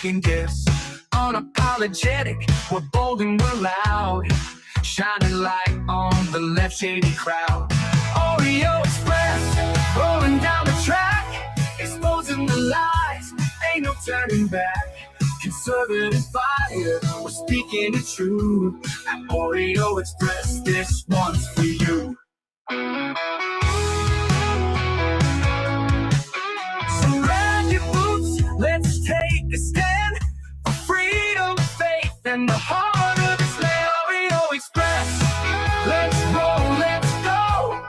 making gifts. Unapologetic, we're bold and we're loud, shining light on the left shady crowd. Oreo Express, rolling down the track, exposing the lies, ain't no turning back. Conservative fire, we're speaking the truth. At Oreo Express, this one's for you. So grab your boots, let's take a stand for freedom, faith, and the heart of this land. Oreo Express, let's roll, let's go.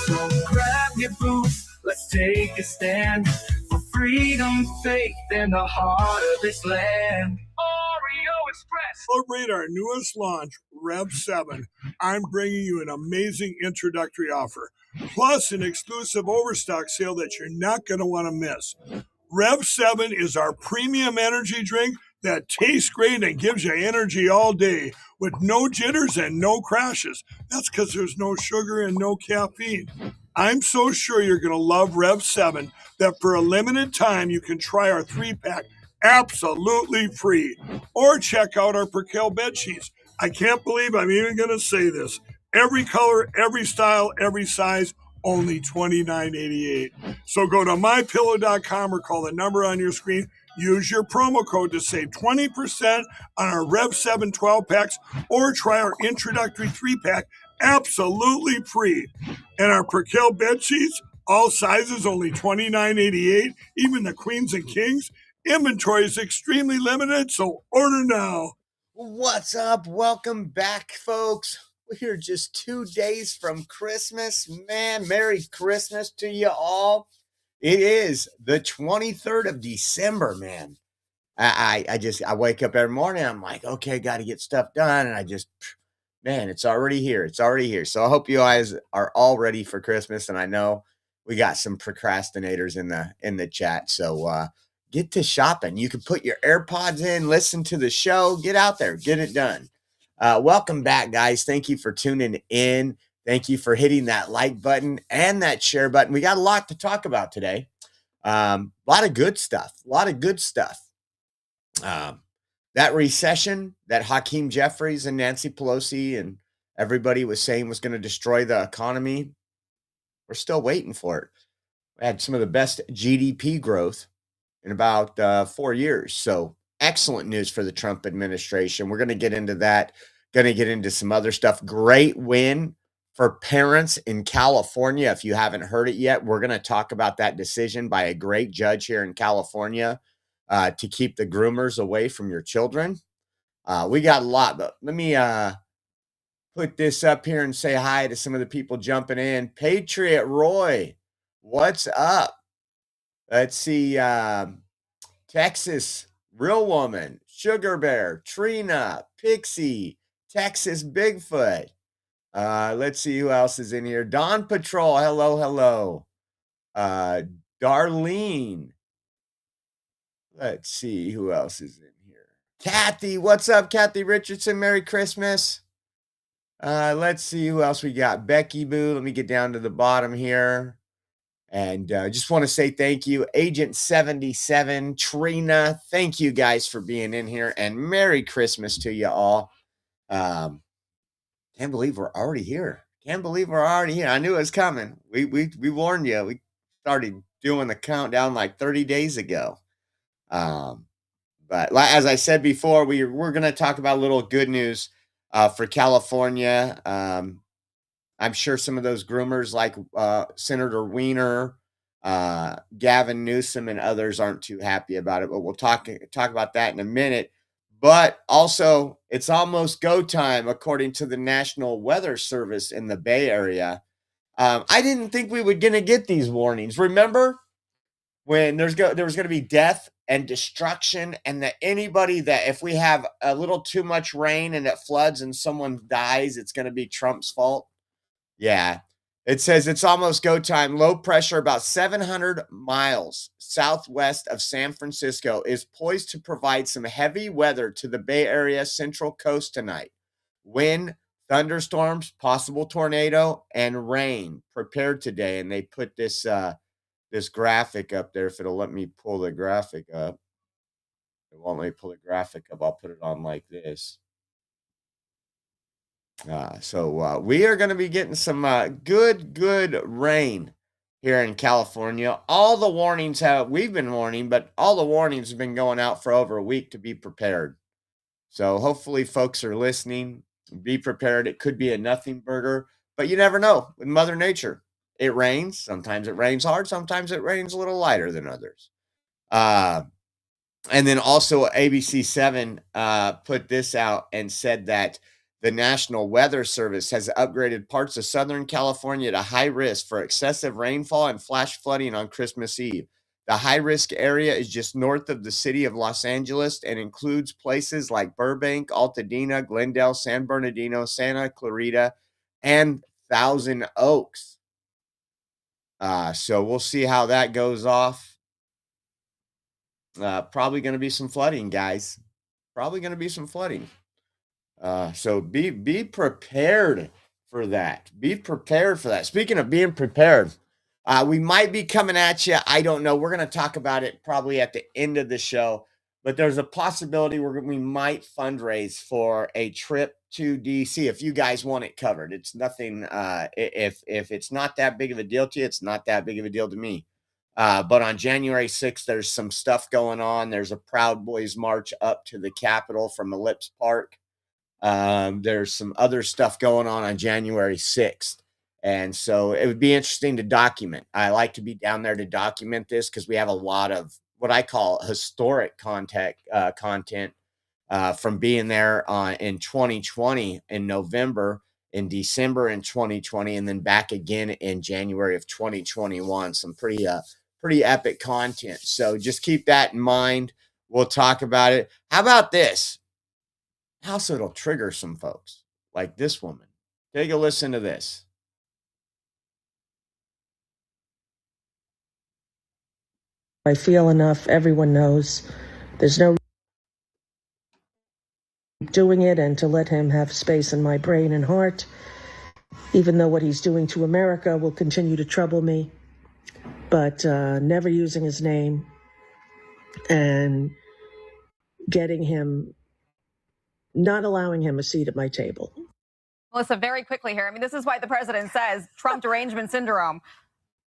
So grab your boots, let's take a stand for freedom, faith, and the heart of this land. Oreo Express. Celebrate our newest launch, Rev 7. I'm bringing you an amazing introductory offer, plus an exclusive overstock sale that you're not going to want to miss. Rev 7 is our premium energy drink that tastes great and gives you energy all day with no jitters and no crashes. That's because there's no sugar and no caffeine. I'm so sure you're going to love Rev 7 that for a limited time you can try our 3-pack absolutely free. Or check out our Percale bed sheets. I can't believe I'm even going to say this. Every color, every style, every size, only $29.88. So go to mypillow.com or call the number on your screen. Use your promo code to save 20% on our Rev 7 12-packs or try our introductory 3-pack absolutely free. And our Percale bed sheets, all sizes, only $29.88, even the queens and kings. Inventory is extremely limited, so order now. What's up? Welcome back, folks. We're just 2 days from Christmas. Man, Merry Christmas to you all. It is the 23rd of December, man. I wake up every morning. I'm like, okay, got to get stuff done. And man, it's already here. It's already here. So I hope you guys are all ready for Christmas. And I know we got some procrastinators in the chat. So, get to shopping. You can put your AirPods in, listen to the show, get out there, get it done. Welcome back, guys. Thank you for tuning in. Thank you for hitting that like button and that share button. We got a lot to talk about today. A lot of good stuff. That recession that Hakeem Jeffries and Nancy Pelosi and everybody was saying was going to destroy the economy, we're still waiting for it. We had some of the best GDP growth in about 4 years. So excellent news for the Trump administration. We're going to get into that. Going to get into some other stuff. Great win for parents in California. If you haven't heard it yet, we're going to talk about that decision by a great judge here in California to keep the groomers away from your children. We got a lot, but let me put this up here and say hi to some of the people jumping in. Patriot Roy, what's up? Let's see, Texas, Real Woman, Sugar Bear, Trina, Pixie, Texas Bigfoot. Let's see who else is in here. Dawn Patrol, hello. Darlene. Let's see who else is in here. Kathy, what's up, Kathy Richardson? Merry Christmas. Let's see who else we got. Becky Boo, let me get down to the bottom here. And just want to say thank you, Agent 77, Trina. Thank you guys for being in here, and Merry Christmas to you all. Can't believe we're already here. I knew it was coming. We warned you. We started doing the countdown like 30 days ago. But as I said before, we're going to talk about a little good news for California. I'm sure some of those groomers like Senator Weiner, Gavin Newsom, and others aren't too happy about it, but we'll talk about that in a minute. But also, it's almost go time, according to the National Weather Service in the Bay Area. I didn't think we were going to get these warnings. Remember when there was going to be death and destruction, and that anybody that if we have a little too much rain and it floods and someone dies, it's going to be Trump's fault? Yeah, it says it's almost go time. Low pressure about 700 miles southwest of San Francisco is poised to provide some heavy weather to the Bay Area Central Coast tonight. Wind thunderstorms, possible tornado, and rain prepared today. And they put this this graphic up there. If it'll let me pull the graphic up. It won't let me pull the graphic up. I'll put it on like this. So we are going to be getting some good rain here in California. All the warnings we've been warning, but all the warnings have been going out for over a week to be prepared. So hopefully folks are listening. Be prepared. It could be a nothing burger, but you never know with Mother Nature. It rains. Sometimes it rains hard. Sometimes it rains a little lighter than others. And then also ABC7 put this out and said that the National Weather Service has upgraded parts of Southern California to high risk for excessive rainfall and flash flooding on Christmas Eve. The high-risk area is just north of the city of Los Angeles and includes places like Burbank, Altadena, Glendale, San Bernardino, Santa Clarita, and Thousand Oaks. So we'll see how that goes off. Probably going to be some flooding, guys. Probably going to be some flooding. So be prepared for that. Be prepared for that. Speaking of being prepared, we might be coming at you. I don't know. We're going to talk about it probably at the end of the show, but there's a possibility we might fundraise for a trip to DC if you guys want it covered. It's nothing. If it's not that big of a deal to you, it's not that big of a deal to me. But on January 6th, there's some stuff going on. There's a Proud Boys march up to the Capitol from Ellipse Park. There's some other stuff going on January 6th. And so it would be interesting to document. I like to be down there to document this because we have a lot of what I call historic content from being there in 2020 in November, in December in 2020, and then back again in January of 2021. Some pretty epic content. So just keep that in mind. We'll talk about it. How about this? How so it'll trigger some folks like this woman. Take a listen to this. I feel enough. Everyone knows there's no doing it, and to let him have space in my brain and heart, even though what he's doing to America will continue to trouble me, but never using his name and getting him, not allowing him a seat at my table. Melissa, very quickly here. I mean, this is why the president says Trump derangement syndrome.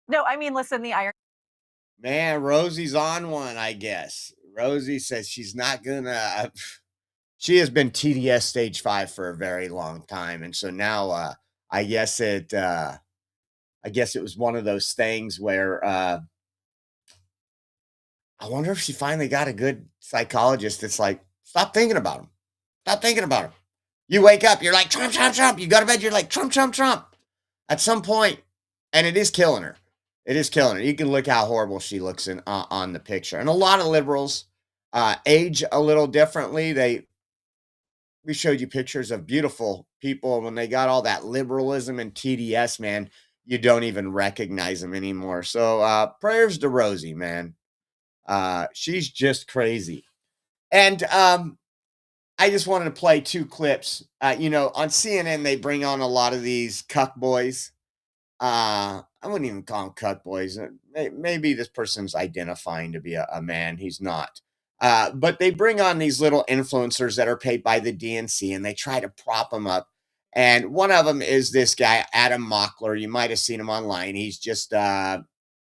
No, I mean, listen, the irony. Man, Rosie's on one, I guess. Rosie says she's not gonna. She has been TDS stage 5 for a very long time, and so now I guess it was one of those things where I wonder if she finally got a good psychologist that's like, stop thinking about him. Stop thinking about him. You wake up, you're like, Trump, Trump, Trump. You go to bed, you're like, Trump, Trump, Trump. At some point, and it is killing her. It is killing her. You can look how horrible she looks on the picture. And a lot of liberals age a little differently. We showed you pictures of beautiful people. When they got all that liberalism and TDS, man, you don't even recognize them anymore. So prayers to Rosie, man. She's just crazy. And I just wanted to play 2 clips. On CNN, they bring on a lot of these cuck boys. I wouldn't even call them cuck boys. Maybe this person's identifying to be a man. He's not. But they bring on these little influencers that are paid by the DNC, and they try to prop them up. And one of them is this guy, Adam Mockler. You might have seen him online. He's just a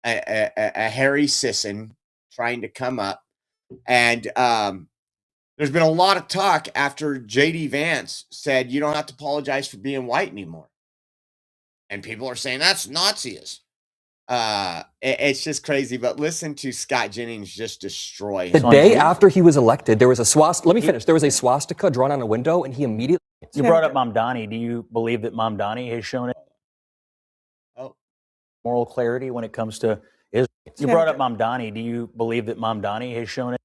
Harry Sisson trying to come up. And there's been a lot of talk after J.D. Vance said, you don't have to apologize for being white anymore. And people are saying that's Nazism. It's just crazy. But listen to Scott Jennings just destroy him. The day after he was elected, there was a swastika. Let me finish. There was a swastika drawn on a window, and he immediately. You brought up Mamdani. Do you believe that Mamdani has shown moral clarity when it comes to Israel? You brought up Mamdani. Do you believe that Mamdani has shown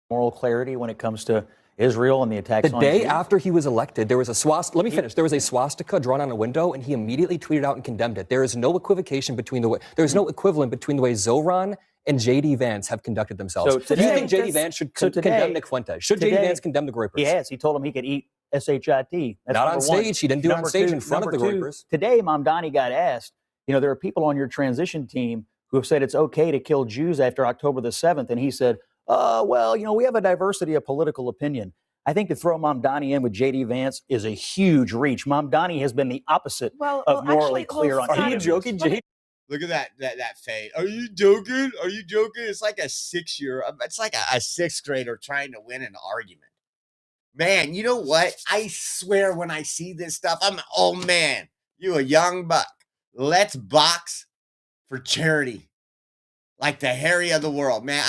moral clarity when it comes to Israel and the attacks on Jews? The day after he was elected, there was a swastika. Let me finish. There was a swastika drawn on a window, and he immediately tweeted out and condemned it. There is no equivocation between the way. There is no equivalent between the way Zoran and J.D. Vance have conducted themselves. So today, do you think J.D. Vance should condemn Nick Fuentes? Should J.D. Vance condemn the Groypers? He has. He told him he could eat S-H-I-T. That's Not number on one. stage. She didn't do it on Number stage two- in front of the number two, Reuters. Today, Mamdani got asked, there are people on your transition team who have said it's okay to kill Jews after October the 7th. And he said, well, we have a diversity of political opinion. I think to throw Mamdani in with J.D. Vance is a huge reach. Mamdani has been the opposite of morally clear on Are you joking, Jay? Look at that fade. Are you joking? Are you joking? It's like it's like a sixth grader trying to win an argument. Man, you know what? I swear when I see this stuff, oh man, you a young buck. Let's box for charity. Like the Harry of the world. Man,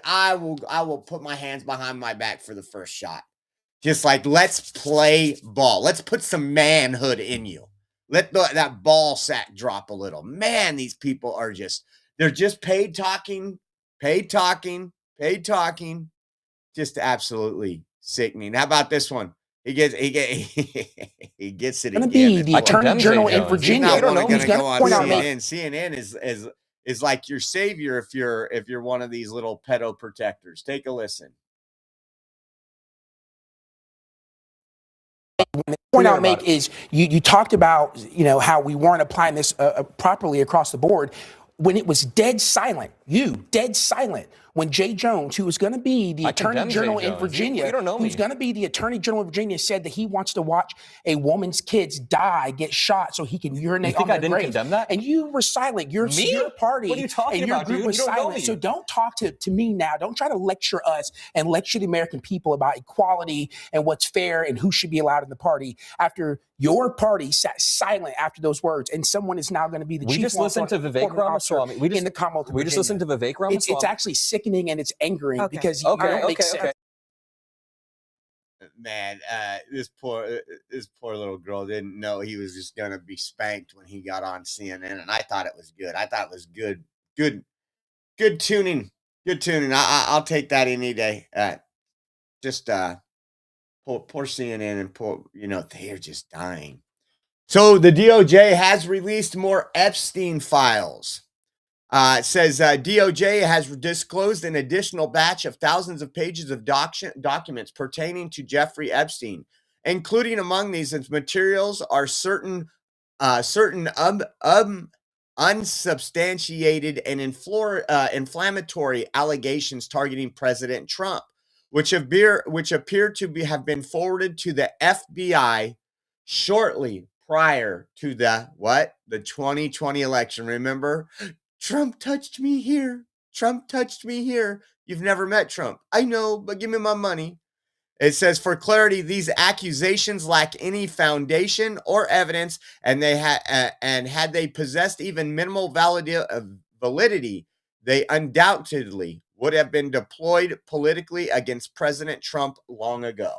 I will put my hands behind my back for the first shot. Just like, let's play ball. Let's put some manhood in you. Let that ball sack drop a little. Man, these people are they're just paid talking. Just absolutely sickening. How about this one? He gets it Going to again. be the Attorney General in Virginia. He's not going to go on point out CNN. CNN is like your savior if you're one of these little pedo protectors. Take a listen. The point I'll make is you talked about how we weren't applying this properly across the board when it was dead silent. Dead silent. When Jay Jones, who was going to be the Attorney General in Virginia, who's going to be the Attorney General in Virginia, said that he wants to watch a woman's kids get shot so he can urinate on their graves. Condemn that? And you were silent. Your party what are you talking and your about, group dude? was You don't know silent. me. So don't talk to me now. Don't try to lecture us and lecture the American people about equality and what's fair and who should be allowed in the party after your party sat silent after those words, and someone is now going to be the chief. We just listened to Vivek Ramaswamy. In the Commonwealth of we just Virginia. listened to Vivek Ramaswamy. It's actually sickening and it's angering because you Okay, don't make sense. okay. Man, this poor little girl didn't know he was just gonna be spanked when he got on CNN, and I thought it was good. I thought it was good tuning. Good tuning. I'll take that any day. Poor CNN and they are just dying. So the DOJ has released more Epstein files. It says DOJ has disclosed an additional batch of thousands of pages of documents pertaining to Jeffrey Epstein, including among these materials are certain unsubstantiated and inflammatory allegations targeting President Trump, which appear to have been forwarded to the FBI shortly prior to the 2020 election. Remember? Trump touched me here. Trump touched me here. You've never met Trump. I know, but give me my money. It says, for clarity, these accusations lack any foundation or evidence, and had they possessed even minimal validity, they undoubtedly would have been deployed politically against President Trump long ago.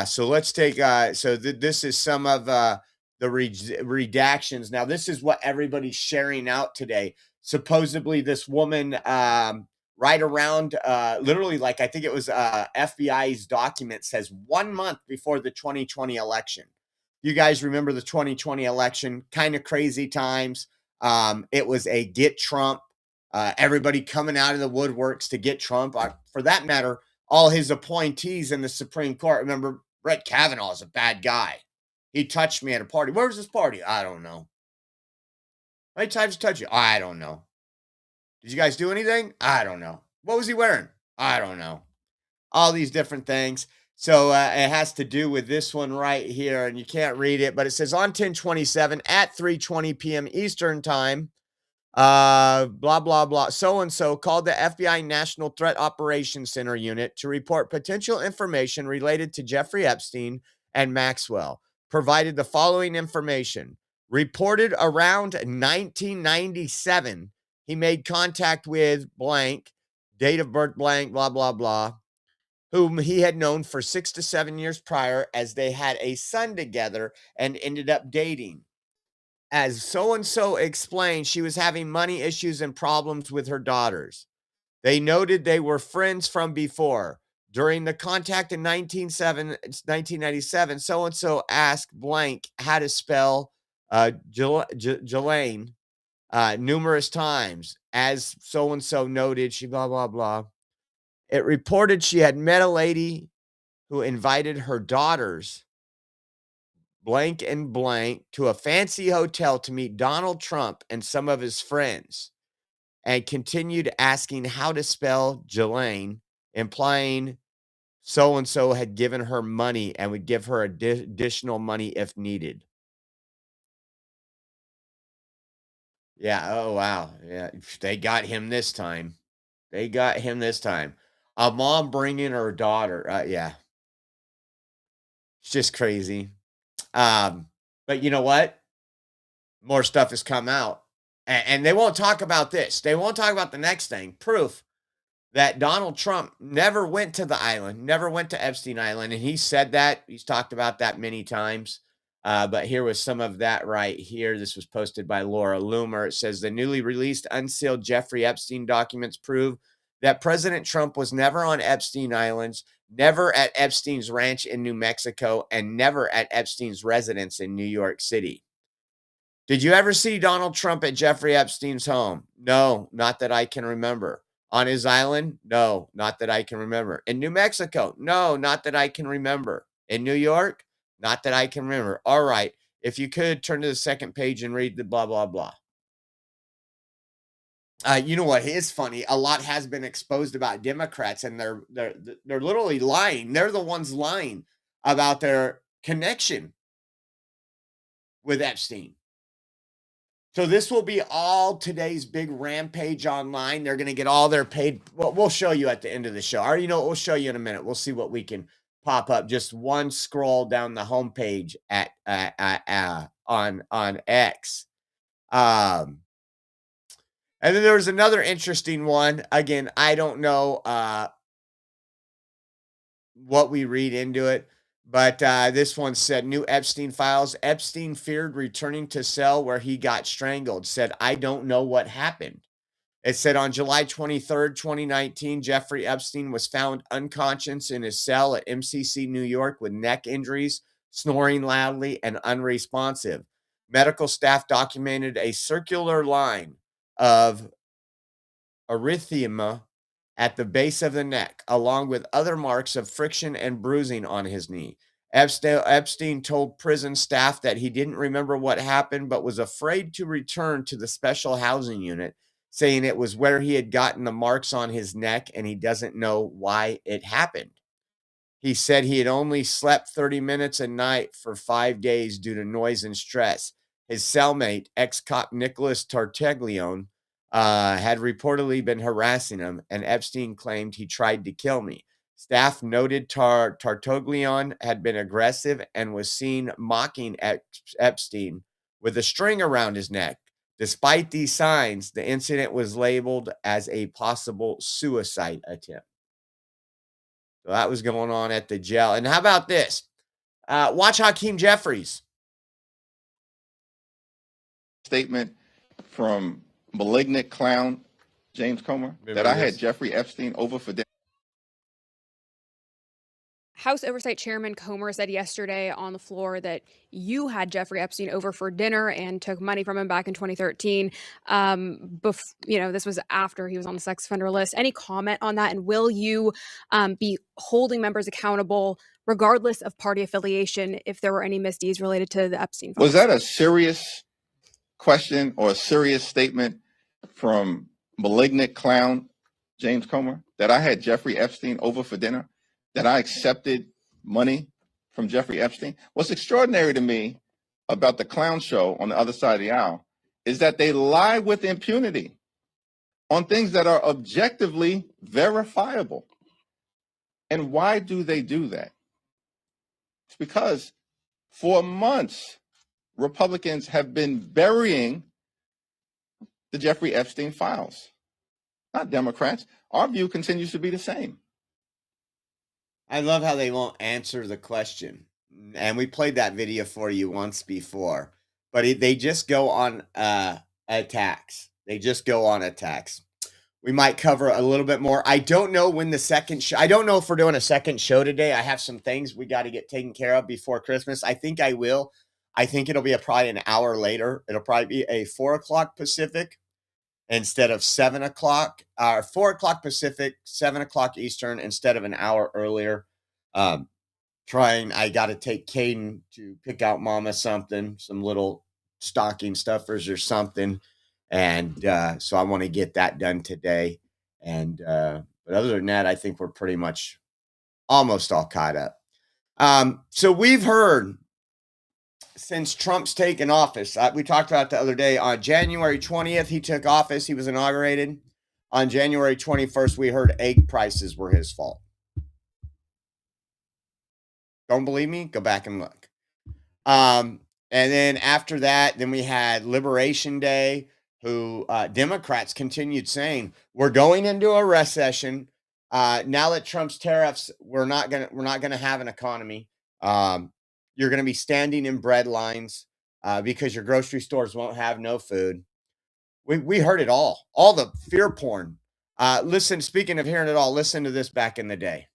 So let's take. This is some of the redactions. Now, this is what everybody's sharing out today. Supposedly, this woman, right around, literally, like I think it was FBI's document says 1 month before the 2020 election. You guys remember the 2020 election? Kind of crazy times. It was a get Trump. Everybody coming out of the woodworks to get Trump. For that matter, all his appointees in the Supreme Court. Remember, Brett Kavanaugh is a bad guy. He touched me at a party. Where was this party? I don't know. How many times did he touch you? I don't know. Did you guys do anything? I don't know. What was he wearing? I don't know. All these different things. So it has to do with this one right here, and you can't read it, but it says on 10/27 at 3:20 p.m. Eastern time, blah, blah, blah. So-and-so called the FBI National Threat Operations Center unit to report potential information related to Jeffrey Epstein and Maxwell. Provided the following information. Reported around 1997, he made contact with blank, date of birth blank, blah, blah, blah, whom he had known for 6 to 7 years prior as they had a son together and ended up dating. As so-and-so explained, she was having money issues and problems with her daughters. They noted they were friends from before. During the contact in 1997, so-and-so asked blank how to spell Jelaine numerous times. As so-and-so noted, she blah, blah, blah. It reported she had met a lady who invited her daughters, blank and blank, to a fancy hotel to meet Donald Trump and some of his friends, and continued asking how to spell Jelaine, implying so-and-so had given her money and would give her additional money if needed. Yeah. Oh, wow. Yeah. They got him this time. They got him this time. A mom bringing her daughter. Yeah. It's just crazy. But you know what? More stuff has come out. And they won't talk about this. They won't talk about the next thing. Proof that Donald Trump never went to the island, never went to Epstein Island. And he said that. He's talked about that many times. But here was some of that right here. This was posted by Laura Loomer. It says the newly released unsealed Jeffrey Epstein documents prove that President Trump was never on Epstein Islands, never at Epstein's ranch in New Mexico, and never at Epstein's residence in New York City. Did you ever see Donald Trump at Jeffrey Epstein's home? No, not that I can remember. On his island? No, not that I can remember. In New Mexico? No, not that I can remember. In New York? Not that I can remember. All right. If you could turn to the second page and read the blah, blah, blah. You know what is funny? A lot has been exposed about Democrats, and they're literally lying. They're the ones lying about their connection with Epstein. So this will be all today's big rampage online. They're going to get all their paid. Well, we'll show you at the end of the show. I already know what we'll show you in a minute. We'll see what we can pop up. Just one scroll down the homepage on X. And then there was another interesting one. Again, I don't know what we read into it. But this one said, new Epstein files. Epstein feared returning to cell where he got strangled. Said, I don't know what happened. It said on July 23rd, 2019, Jeffrey Epstein was found unconscious in his cell at MCC New York with neck injuries, snoring loudly, and unresponsive. Medical staff documented a circular line of erythema at the base of the neck, along with other marks of friction and bruising on his knee. Epstein told prison staff that he didn't remember what happened, but was afraid to return to the special housing unit, saying it was where he had gotten the marks on his neck and he doesn't know why it happened. He said he had only slept 30 minutes a night for 5 days due to noise and stress. His cellmate, ex-cop Nicholas Tartaglione, had reportedly been harassing him, and Epstein claimed he tried to kill me. Staff noted Tartaglione had been aggressive and was seen mocking Epstein with a string around his neck. Despite these signs, the incident was labeled as a possible suicide attempt. So that was going on at the jail. And how about this? Watch Hakeem Jeffries. Statement from malignant clown James Comer that I had Jeffrey Epstein over for dinner. House Oversight Chairman Comer said yesterday on the floor that you had Jeffrey Epstein over for dinner and took money from him back in 2013. This was after he was on the sex offender list. Any comment on that? And will you be holding members accountable regardless of party affiliation if there were any misdeeds related to the Epstein files? Was that a serious question or a serious statement from malignant clown James Comer that I had Jeffrey Epstein over for dinner? That I accepted money from Jeffrey Epstein? What's extraordinary to me about the clown show on the other side of the aisle is that they lie with impunity on things that are objectively verifiable. And why do they do that? It's because for months, Republicans have been burying the Jeffrey Epstein files, not Democrats. Our view continues to be the same. I love how they won't answer the question. And we played that video for you once before. But they just go on attacks. They just go on attacks. We might cover a little bit more. I don't know when the second show. I don't know if we're doing a second show today. I have some things we got to get taken care of before Christmas. I think I will. I think it'll be probably an hour later. It'll probably be a 4 o'clock Pacific instead of 7 o'clock, or 4 o'clock Pacific, 7 o'clock Eastern instead of an hour earlier. I got to take Caden to pick out Mama something, some little stocking stuffers or something. And so I want to get that done today. And but other than that, I think we're pretty much almost all caught up. So we've heard since Trump's taken office, we talked about the other day, on January 20th, he took office. He was inaugurated. On January 21st, we heard egg prices were his fault. Don't believe me? Go back and look. And then after that, then we had Liberation Day, who Democrats continued saying, we're going into a recession. Now that Trump's tariffs, we're not gonna have an economy. You're gonna be standing in bread lines because your grocery stores won't have no food. We heard it all the fear porn. Listen, speaking of hearing it all, listen to this back in the day.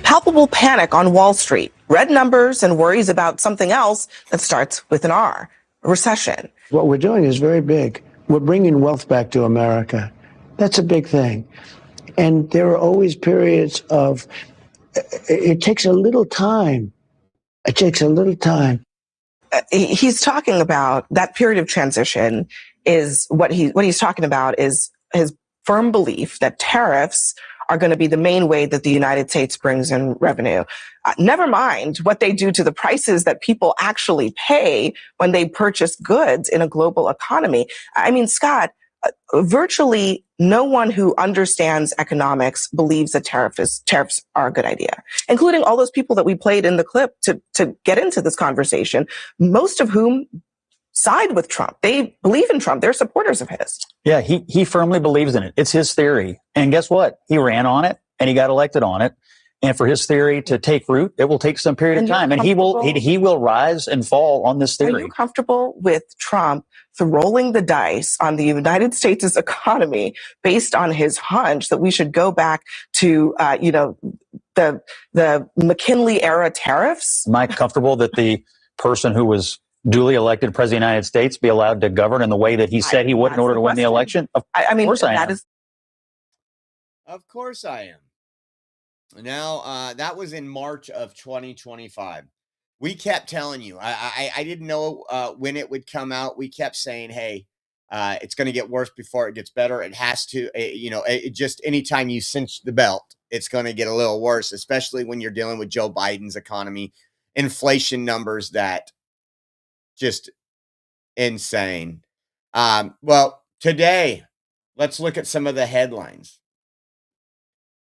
Palpable panic on Wall Street, red numbers and worries about something else that starts with an R, a recession. What we're doing is very big. We're bringing wealth back to America. That's a big thing. And there are always periods of, it takes a little time. It takes a little time. He's talking about that period of transition is what he's talking about is his firm belief that tariffs are going to be the main way that the United States brings in revenue. Never mind what they do to the prices that people actually pay when they purchase goods in a global economy. I mean, Scott, virtually no one who understands economics believes that tariffs are a good idea, including all those people that we played in the clip to get into this conversation, most of whom side with Trump. They believe in Trump. They're supporters of his. Yeah, he firmly believes in it. It's his theory. And guess what? He ran on it and he got elected on it. And for his theory to take root, it will take some period of time. And he will rise and fall on this theory. Are you comfortable with Trump rolling the dice on the United States' economy based on his hunch that we should go back to, the McKinley era tariffs? Am I comfortable that the person who was duly elected president of the United States be allowed to govern in the way that he said he would in order to win the election? Of course I am. Of course I am. Now, that was in March of 2025. We kept telling you, I didn't know when it would come out. We kept saying, hey, it's going to get worse before it gets better. It has to, just anytime you cinch the belt, it's going to get a little worse, especially when you're dealing with Joe Biden's economy, inflation numbers that just insane. Well, today, let's look at some of the headlines.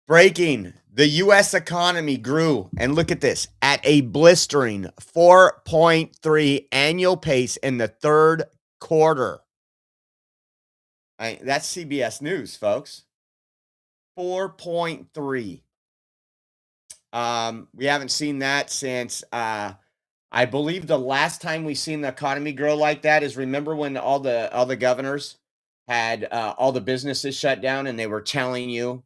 Breaking, the U.S. economy grew, and look at this, at a blistering 4.3 annual pace in the third quarter. That's CBS News, folks. 4.3. We haven't seen that since, I believe the last time we seen the economy grow like that is, remember when all the governors had all the businesses shut down and they were telling you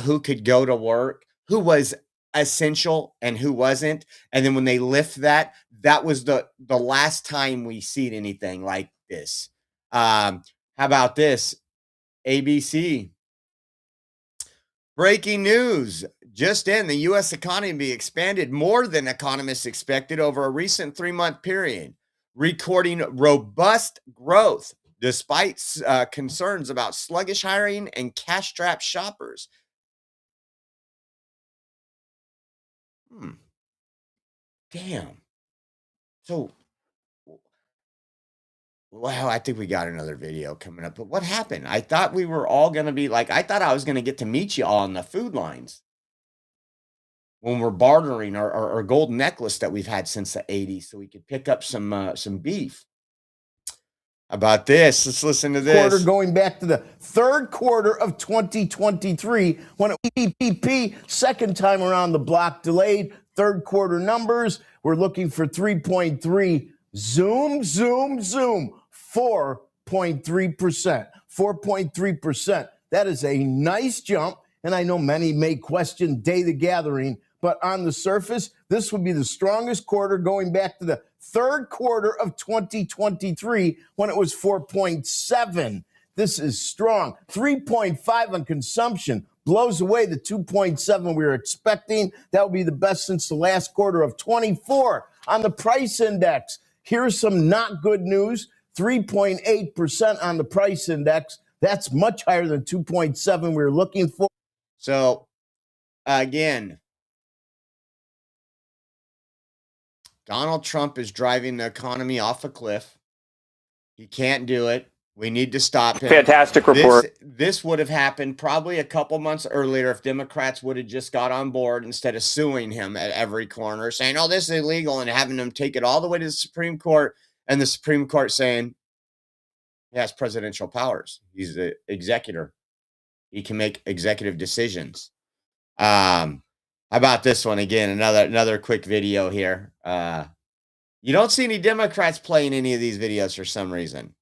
who could go to work, who was essential and who wasn't. And then when they lift that, that was the last time we seen anything like this. How about this? ABC. Breaking news. Just in, the U.S. economy expanded more than economists expected over a recent 3-month period, recording robust growth despite concerns about sluggish hiring and cash-strapped shoppers. Damn. So, well, I think we got another video coming up. But what happened? I thought we were all going to be like, I thought I was going to get to meet you all on the food lines when we're bartering our gold necklace that we've had since the 80s so we could pick up some beef. About this, let's listen to this. Quarter going back to the third quarter of 2023 when it was GDP, second time around the block, delayed. Third quarter numbers, we're looking for 3.3. Zoom, zoom, zoom. 4.3%. 4.3%. That is a nice jump. And I know many may question day the gathering, but on the surface, this would be the strongest quarter going back to the third quarter of 2023 when it was 4.7. This is strong. 3.5 on consumption, blows away the 2.7 we were expecting. That would be the best since the last quarter of 24. On the price index, here's some not good news. 3.8% on the price index. That's much higher than 2.7 we were looking for. So, again, Donald Trump is driving the economy off a cliff. He can't do it. We need to stop him. Fantastic report. This would have happened probably a couple months earlier if Democrats would have just got on board instead of suing him at every corner, saying, oh, this is illegal, and having him take it all the way to the Supreme Court, and the Supreme Court saying he has presidential powers. He's the executor. He can make executive decisions. How about this one again? Another quick video here. You don't see any Democrats playing any of these videos for some reason.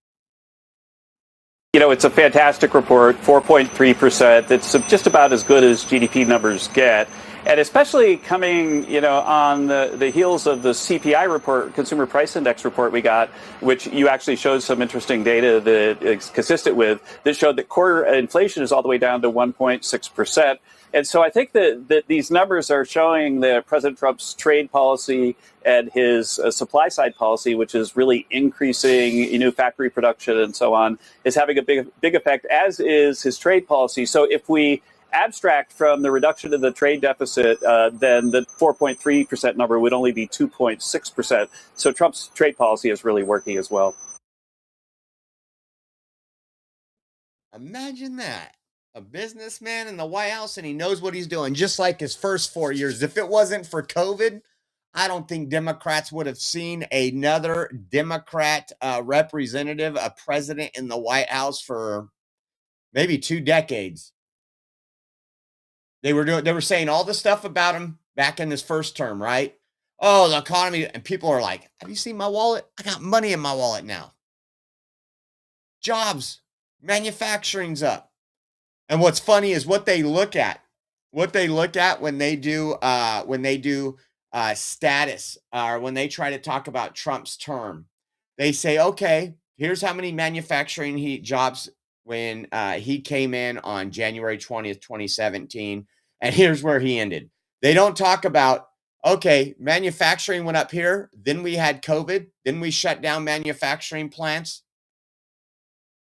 You know, it's a fantastic report, 4.3%. It's just about as good as GDP numbers get. And especially coming, you know, on the heels of the CPI report, Consumer Price Index report we got, which you actually showed some interesting data that is consistent with, that showed that core inflation is all the way down to 1.6%. And so I think that these numbers are showing that President Trump's trade policy and his supply side policy, which is really increasing new factory production and so on, is having a big effect, as is his trade policy. So if we abstract from the reduction of the trade deficit, then the 4.3% number would only be 2.6%. So Trump's trade policy is really working as well. Imagine that. A businessman in the White House, and he knows what he's doing, just like his first 4 years. If it wasn't for COVID, I don't think Democrats would have seen another Democrat representative, a president in the White House for maybe 2 decades. They were saying all the stuff about him back in his first term, right? Oh, the economy, and people are like, have you seen my wallet? I got money in my wallet now. Jobs, manufacturing's up. And what's funny is what they look at when they do status, or when they try to talk about Trump's term. They say, okay, here's how many manufacturing jobs when he came in on January 20th, 2017, and here's where he ended. They don't talk about, okay, manufacturing went up here, then we had COVID, then we shut down manufacturing plants,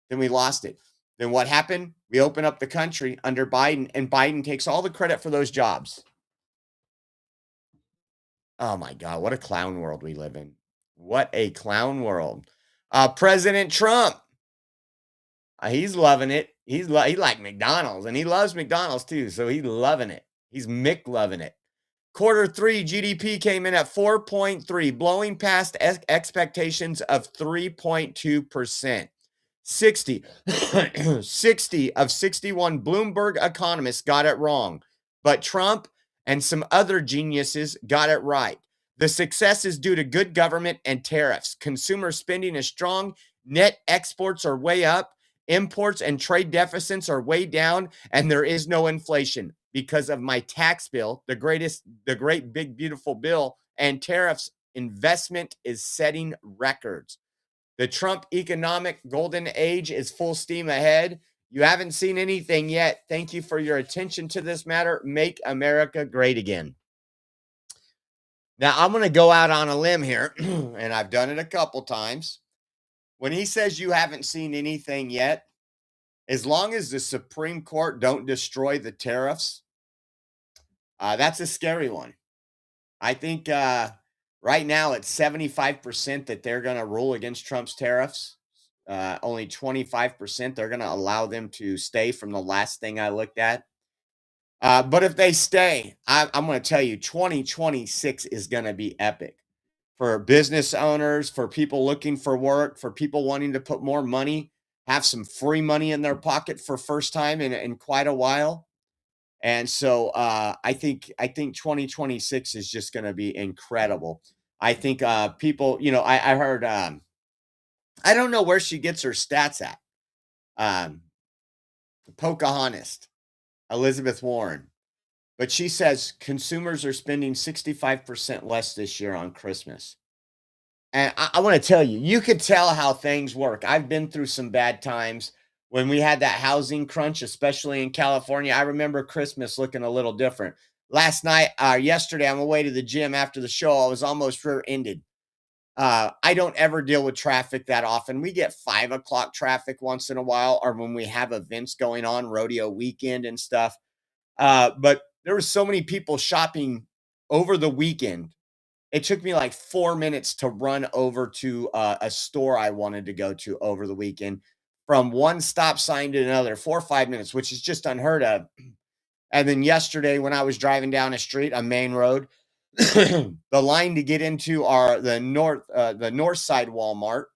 then we lost it. Then what happened? We open up the country under Biden, and Biden takes all the credit for those jobs. Oh my God, what a clown world we live in. What a clown world. President Trump, he's loving it. He like McDonald's, and he loves McDonald's too, so he's loving it. He's McLoving it. Q3 GDP came in at 4.3, blowing past expectations of 3.2%. 60 of 61 Bloomberg economists got it wrong, but Trump and some other geniuses got it right. The success is due to good government and tariffs. Consumer spending is strong. Net exports are way up. Imports and trade deficits are way down, and there is no inflation because of my tax bill, the great big beautiful bill, and tariffs. Investment is setting records. The Trump economic golden age is full steam ahead. You haven't seen anything yet. Thank you for your attention to this matter. Make America great again. Now, I'm going to go out on a limb here, and I've done it a couple times. When he says you haven't seen anything yet, as long as the Supreme Court don't destroy the tariffs, that's a scary one. I think right now it's 75% that they're going to rule against Trump's tariffs. Only 25% they're going to allow them to stay from the last thing I looked at. But if they stay, I'm going to tell you, 2026 is going to be epic for business owners, for people looking for work, for people wanting to put more money, have some free money in their pocket for first time in quite a while. And so I think 2026 is just going to be incredible. I think people, I heard, I don't know where she gets her stats at. Pocahontas, Elizabeth Warren. But she says consumers are spending 65% less this year on Christmas. And I want to tell you, you could tell how things work. I've been through some bad times when we had that housing crunch, especially in California. I remember Christmas looking a little different. Yesterday, on my way to the gym after the show, I was almost rear-ended. I don't ever deal with traffic that often. We get 5 o'clock traffic once in a while, or when we have events going on, rodeo weekend and stuff. But there were so many people shopping over the weekend. It took me like 4 minutes to run over to a store I wanted to go to over the weekend, from one stop sign to another, 4 or 5 minutes, which is just unheard of. And then yesterday, when I was driving down a street, a main road, the line to get into the north side Walmart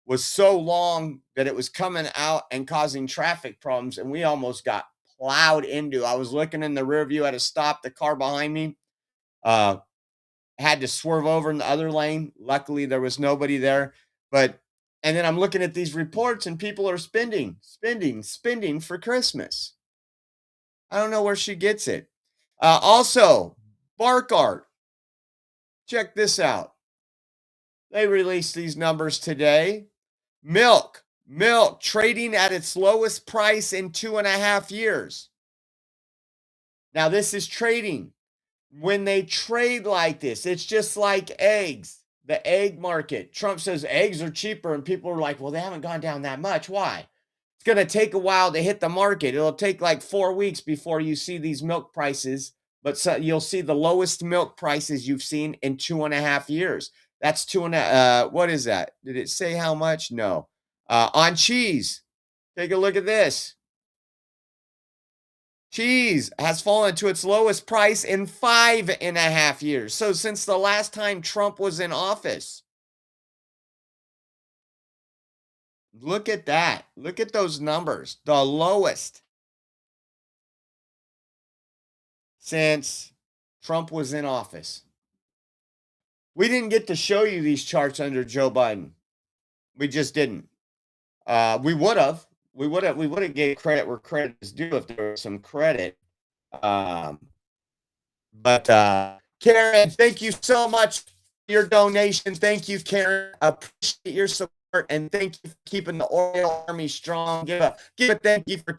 was so long that it was coming out and causing traffic problems, and we almost got plowed into. I was looking in the rear view at a stop. The car behind me had to swerve over in the other lane. Luckily, there was nobody there. And then I'm looking at these reports, and people are spending for Christmas. I don't know where she gets it. Also, Bark Art. Check this out. They released these numbers today. Milk trading at its lowest price in 2.5 years. Now, this is trading. When they trade like this, it's just like eggs, the egg market. Trump says eggs are cheaper, and people are like, well, they haven't gone down that much. Why? It's going to take a while to hit the market. It'll take like 4 weeks before you see these milk prices, but you'll see the lowest milk prices you've seen in 2.5 years. That's what is that? Did it say how much? No. On cheese, take a look at this. Cheese has fallen to its lowest price in 5.5 years. So since the last time Trump was in office. Look at that. Look at those numbers. The lowest since Trump was in office. We didn't get to show you these charts under Joe Biden. We just didn't. We would have. We would have gave credit where credit is due if there was some credit. But Karen, thank you so much for your donation. Thank you, Karen. Appreciate your support, and thank you for keeping the Oriole Army strong. Give a thank you for Karen.